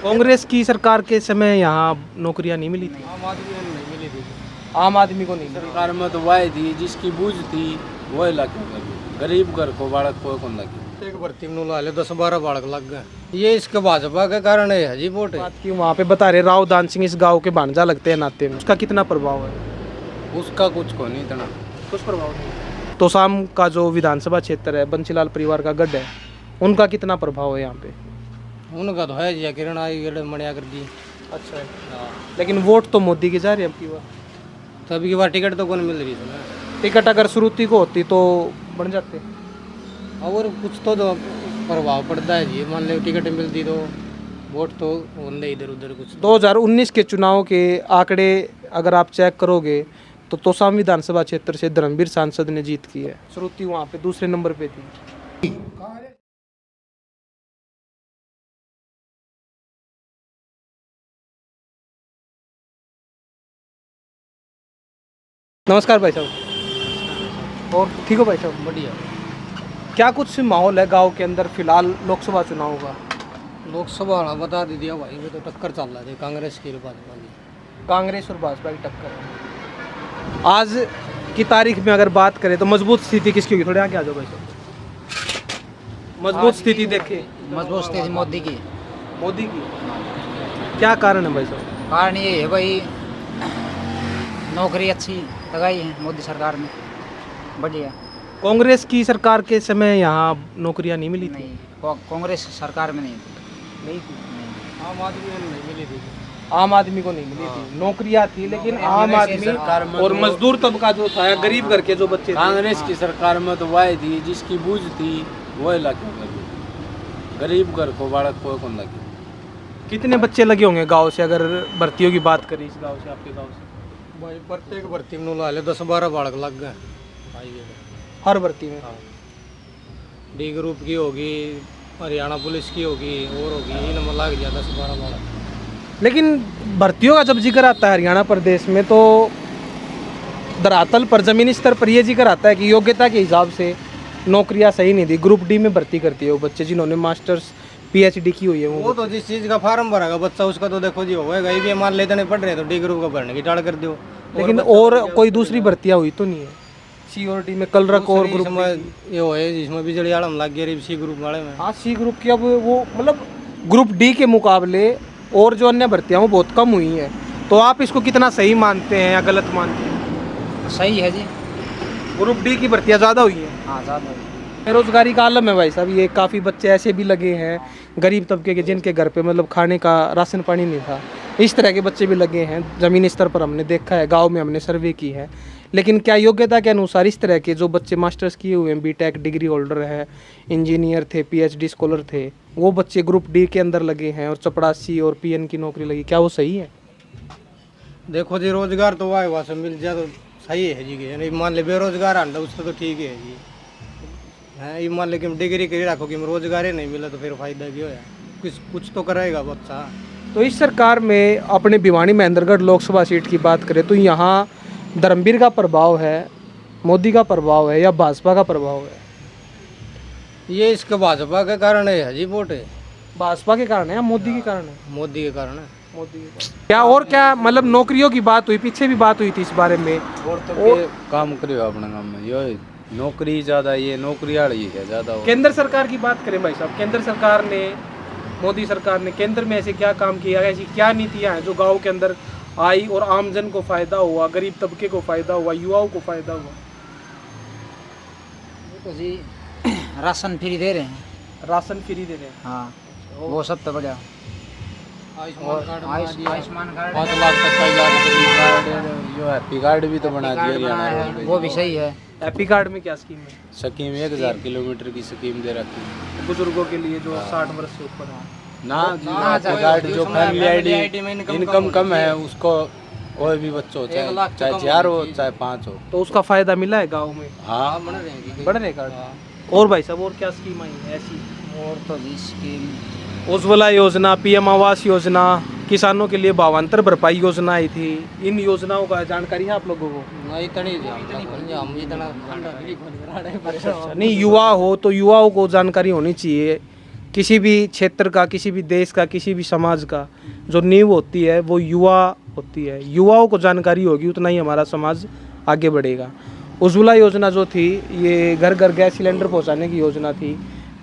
कांग्रेस की सरकार के समय यहाँ नौकरियाँ नहीं मिली थी। आम आदमी को नहीं मिली थी। आम आदमी को नहीं मिली। सरकार में तो वाई थी जिसकी बूझ थी वो लगी, गरीब घर को बालक को कौन लगी। एक भर्ती में ला ले 10-12 बालक लग गए। ये इसके भाजपा के कारण है जी वोट। बात की वहाँ पे बता रहे राव दान सिंह इस गांव के भांजा लगते हैं नाते में, उसका कितना प्रभाव है? उसका कुछ को नहीं इतना कुछ प्रभाव नहीं। तो शाम का जो विधानसभा क्षेत्र है बंसीलाल परिवार का गढ़ है, उनका कितना प्रभाव है यहाँ पे? उनका तो है जी, किरण आई मणिया कर दी। अच्छा है। लेकिन वोट तो मोदी के जा रहे हैं अब की बार। तभी की बार टिकट तो कौन मिल रही थी ना। टिकट अगर श्रुति को होती तो बन जाते। और कुछ तो प्रभाव पड़ता है जी, मान लो टिकट मिलती तो वोट तो होंगे इधर उधर कुछ। 2019 के चुनाव के आंकड़े अगर आप चेक करोगे तो तोसाम विधानसभा क्षेत्र से धर्मवीर सांसद ने जीत की है। श्रुति वहाँ पे दूसरे नंबर पे थी। नमस्कार भाई साहब। और ठीक हो भाई साहब? बढ़िया। क्या कुछ माहौल है गांव के अंदर फिलहाल लोकसभा चुनाव का? लोकसभा बता दिया भाई, वो तो टक्कर चल रहा है कांग्रेस की भाजपा की। कांग्रेस और भाजपा की टक्कर है। आज की तारीख में अगर बात करें तो मजबूत स्थिति किसकी होगी? थोड़े आगे आ जाओ भाई साहब। मजबूत स्थिति देखिए। मजबूत स्थिति मोदी की। मोदी की क्या कारण है भाई साहब? कारण ये है भाई, नौकरी अच्छी लगाई है मोदी सरकार ने, बढ़िया। कांग्रेस की सरकार के समय यहाँ नौकरियाँ नहीं मिली थी। नहीं, कांग्रेस सरकार में नहीं थी। नहीं थी। आम आदमी को नहीं मिली थी। आम आदमी को नहीं मिली थी। नौकरियाँ थी लेकिन आम आदमी और मजदूर तबका जो था, गरीब घर के जो बच्चे थे। कांग्रेस की सरकार में तो वाई थी जिसकी बूझ थी वो लगी, गरीब घर को बालक को कौन लगी। कितने बच्चे लगे होंगे गांव से अगर भर्तियों की बात करें इस गांव से, आपके गांव से? भाई प्रत्येक भर्ती में ला ले 10-12 बालक लग गए। हर भर्ती में? डी ग्रुप की होगी, हरियाणा पुलिस की होगी और होगी, इन में लग गया 10-12 बालक। लेकिन भर्तियों का जब जिक्र आता है हरियाणा प्रदेश में तो धरातल पर जमीनी स्तर पर यह जिक्र आता है कि योग्यता के हिसाब से नौकरियां सही नहीं दी। ग्रुप डी में भर्ती करती है वो बच्चे जिन्होंने मास्टर्स पीएचडी की हुई है। वो तो जिस चीज़ का फार्म भरेगा बच्चा उसका तो देखो जी होगा ही। भी मान लेते नहीं पढ़ रहे तो डी ग्रुप का भरने की टाड़ कर दो। लेकिन और कोई दूसरी भर्तियां हुई तो नहीं है? सी और डी में कलरक और ग्रुप में ये हो है जिसमें बिजली आलम लग गया सी ग्रुप वाले में। हाँ, सी ग्रुप की अब वो मतलब ग्रुप डी के मुकाबले और जो अन्य भर्तियां वो बहुत कम हुई हैं। तो आप इसको कितना सही मानते हैं या गलत मानते हैं? सही है जी। ग्रुप डी की भर्तियां ज़्यादा हुई हैं। हाँ, ज़्यादा। बेरोजगारी का आलम है भाई साहब। ये काफ़ी बच्चे ऐसे भी लगे हैं गरीब तबके के जिनके घर पे मतलब खाने का राशन पानी नहीं था, इस तरह के बच्चे भी लगे हैं। ज़मीनी स्तर पर हमने देखा है, गांव में हमने सर्वे की है। लेकिन क्या योग्यता के अनुसार इस तरह के जो बच्चे मास्टर्स किए हुए हैं, बीटेक डिग्री होल्डर हैं, इंजीनियर थे, पीएचडी स्कॉलर थे, वो बच्चे ग्रुप डी के अंदर लगे हैं और चपरासी और पीएन की नौकरी लगी, क्या वो सही है? देखो जी, रोजगार तो वाह वहाँ से मिल जाए तो सही है जी। मान ले बेरोजगार आना उससे तो ठीक है जी। है ये मान ले कि डिग्री करी रखो कि रोजगार ही नहीं मिला तो फिर फायदा भी होया। कुछ तो करेगा बच्चा। तो इस सरकार में अपने भिवानी महेंद्रगढ़ लोकसभा सीट की बात करें तो यहाँ धर्मवीर का प्रभाव है, मोदी का प्रभाव है या भाजपा का प्रभाव है? ये इसके भाजपा के कारण है जी वोट है। भाजपा के कारण है या मोदी के कारण है? मोदी के कारण है। मोदी के कारण। क्या और क्या मतलब नौकरियों की बात हुई, पीछे भी बात हुई थी इस बारे में। और काम करियो अपने काम में, ये नौकरी ज़्यादा, ये नौकरी वाली है ज़्यादा। केंद्र सरकार की बात करें भाई साहब, केंद्र सरकार ने, मोदी सरकार ने केंद्र में ऐसे क्या काम किया, ऐसी क्या नीतियाँ हैं जो गाँव के अंदर आई और आमजन को फ़ायदा हुआ, गरीब तबके को फ़ायदा हुआ, युवाओं को फ़ायदा हुआ? तो जी राशन फ्री दे रहे हैं। राशन फ्री दे रहे हैं। हाँ, वो सब तो बढ़िया। आयुष्मान कार्ड 5 लाख तक का इलाज, जो हैप्पी कार्ड भी तो बना दिया हरियाणा रोड। वो भी सही है। हैप्पी कार्ड में क्या स्कीम है? स्कीम 1000 किलोमीटर की स्कीम दे रखी है बुजुर्गों के लिए जो 60 वर्ष से ऊपर है। ना कार्ड जो फैमिली आईडी इनकम कम है उसको कोई भी बच्चा हो, चाहे 4 हो चाहे 5 हो, तो उसका फायदा मिला है गाँव में? हाँ बढ़ रहे कार्ड। और भाई साहब और क्या स्कीम आई है ऐसी? और तो जी स्कीम उज्ज्वला योजना, पीएम आवास योजना, किसानों के लिए भावांतर भरपाई योजना आई थी। इन योजनाओं का जानकारी है आप लोगों को? नहीं, युवा हो तो युवाओं को जानकारी होनी चाहिए किसी भी क्षेत्र का, किसी भी देश का, किसी भी समाज का जो नींव होती है वो युवा होती है। युवाओं को जानकारी होगी उतना ही हमारा समाज आगे बढ़ेगा। उज्ज्वला योजना जो थी ये घर घर गैस सिलेंडर पहुंचाने की योजना थी।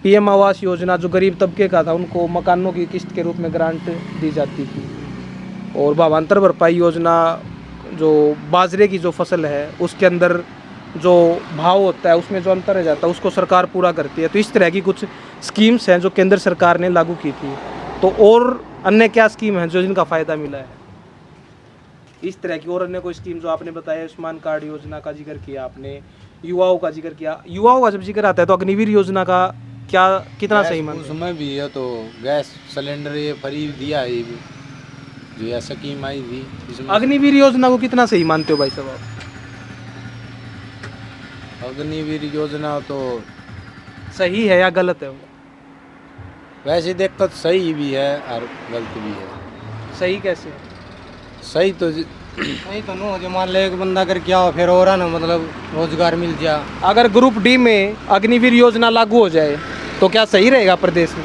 पीएम आवास योजना जो गरीब तबके का था उनको मकानों की किस्त के रूप में ग्रांट दी जाती थी। और भावांतर भरपाई योजना जो बाजरे की जो फसल है उसके अंदर जो भाव होता है उसमें जो अंतर रह जाता है उसको सरकार पूरा करती है। तो इस तरह की कुछ स्कीम्स हैं जो केंद्र सरकार ने लागू की थी। तो और अन्य क्या स्कीम हैं जो जिनका फ़ायदा मिला है? इस तरह की और अन्य कोई स्कीम जो आपने बताया, आयुष्मान कार्ड योजना का जिक्र किया आपने, युवाओं का जिक्र किया। युवाओं का जब जिक्र आता है तो अग्निवीर योजना का क्या कितना सही मानते हैं? उसमें भी है तो गैस सिलेंडर ये फ्री दिया है, ये भी जो यह स्कीम आई थी इसमें। अग्निवीर योजना को कितना सही मानते हो भाई साहब आप? अग्निवीर योजना तो सही है या गलत है वो? वैसे देखो तो सही भी है और गलत भी है। सही कैसे? सही तो वही तो नो जो मान ले एक बंदा कर क्या हो फिर और है ना, मतलब रोजगार मिल जा। अगर ग्रुप डी में अग्निवीर योजना लागू हो जाए तो क्या सही रहेगा प्रदेश में?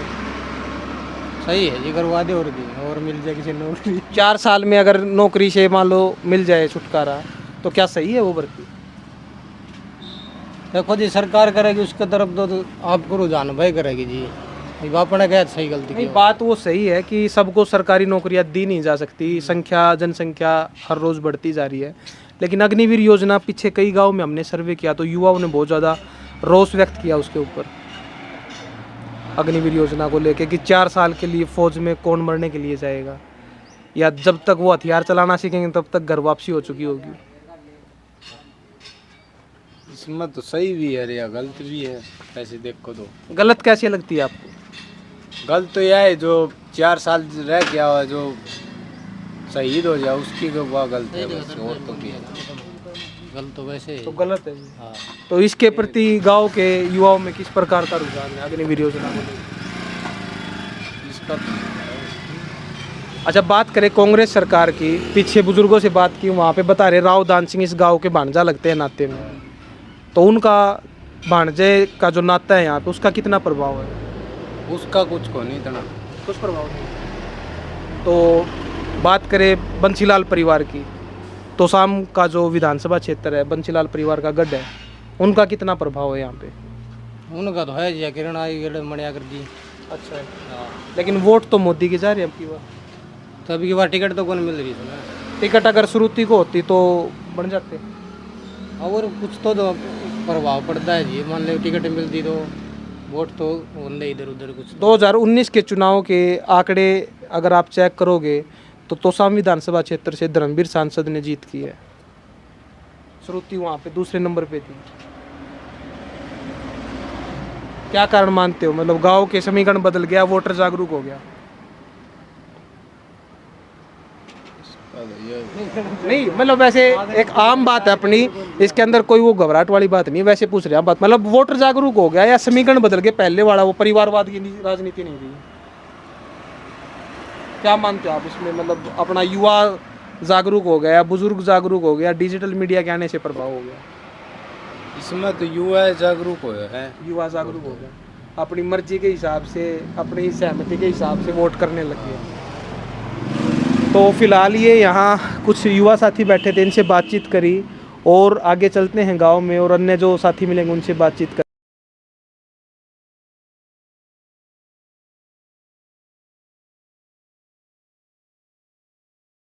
सही है जी, करवा दे और मिल जाए किसी नौकरी। 4 साल में अगर नौकरी से मान लो मिल जाए छुटकारा तो क्या सही है वो भर्ती? देखो जी सरकार करेगी उसके तरफ तो आपको रुझान भाई करेगी जी। अब अपने क्या सही गलती नहीं, की बात वो सही है कि सबको सरकारी नौकरियां दी नहीं जा सकती, जनसंख्या हर रोज़ बढ़ती जा रही है। लेकिन अग्निवीर योजना पीछे कई गांव में हमने सर्वे किया तो युवाओं ने बहुत ज़्यादा रोष व्यक्त किया उसके ऊपर, अग्निवीर योजना को लेके कि 4 साल के लिए फौज में कौन मरने के लिए जाएगा, या जब तक वो हथियार चलाना सीखेंगे तब तक घर वापसी हो चुकी होगी। इसमें तो सही भी है या गलत भी है। ऐसे देखो तो गलत कैसे लगती है आपको? गलत तो यह है जो 4 साल रह गया हुआ जो शहीद हो जाए उसकी तो वह गलत है, बस और तो क्या है। गलत तो वैसे तो गलत है जी। हाँ। तो इसके प्रति गांव के युवाओं में किस प्रकार का रुझान है अग्निवीर योजना को लेकर? इसका अच्छा, बात करें कांग्रेस सरकार की, पीछे बुजुर्गों से बात की, वहाँ पे बता रहे राव दान सिंह इस गांव के भांजा लगते हैं नाते में, तो उनका भांजे का जो नाता है यहाँ पे उसका कितना प्रभाव है? उसका कुछ को नहीं इतना। कुछ प्रभाव नहीं। तो बात करें बंसीलाल परिवार की, तो शाम का जो विधानसभा क्षेत्र है बंसीलाल परिवार का गढ़ है, उनका कितना प्रभाव है यहाँ पे? उनका तो है जी, किरण आई गड़े मणिया कर दी। अच्छा है। लेकिन वोट तो मोदी के जा रहे हैं अब की बार। तो अभी की बार टिकट तो कौन मिल रही है ना। टिकट अगर श्रुति को होती तो बन जाते। और कुछ तो प्रभाव पड़ता है जी, मान लो टिकट मिलती तो वोट तो होंगे इधर उधर कुछ। 2019 के चुनाव के आंकड़े अगर आप चेक करोगे तो तोसाम विधानसभा क्षेत्र से धर्मवीर सांसद ने जीत की है, श्रुति वहाँ पे दूसरे नंबर पे थी। क्या कारण मानते हो? मतलब गांव के समीकरण बदल गया, वोटर जागरूक हो गया? नहीं, मतलब वैसे एक आम बात है अपनी, इसके अंदर कोई वो घबराहट वाली बात नहीं है, वैसे पूछ रहे हैं बात। मतलब वोटर जागरूक हो गया या समीकरण बदल गए, पहले वाला वो परिवारवाद की राजनीति नहीं रही? क्या मानते हो आप इसमें? मतलब अपना युवा जागरूक हो गया, बुजुर्ग जागरूक हो गया, डिजिटल मीडिया के आने से प्रभाव हो गया? इसमें तो युवा जागरूक हो है। युवा जागरूक हो गया, अपनी मर्जी के हिसाब से, अपनी सहमति के हिसाब से वोट करने लग गए। तो फिलहाल ये यहाँ कुछ युवा साथी बैठे थे, इनसे बातचीत करी और आगे चलते हैं गांव में और अन्य जो साथी मिलेंगे उनसे बातचीत कर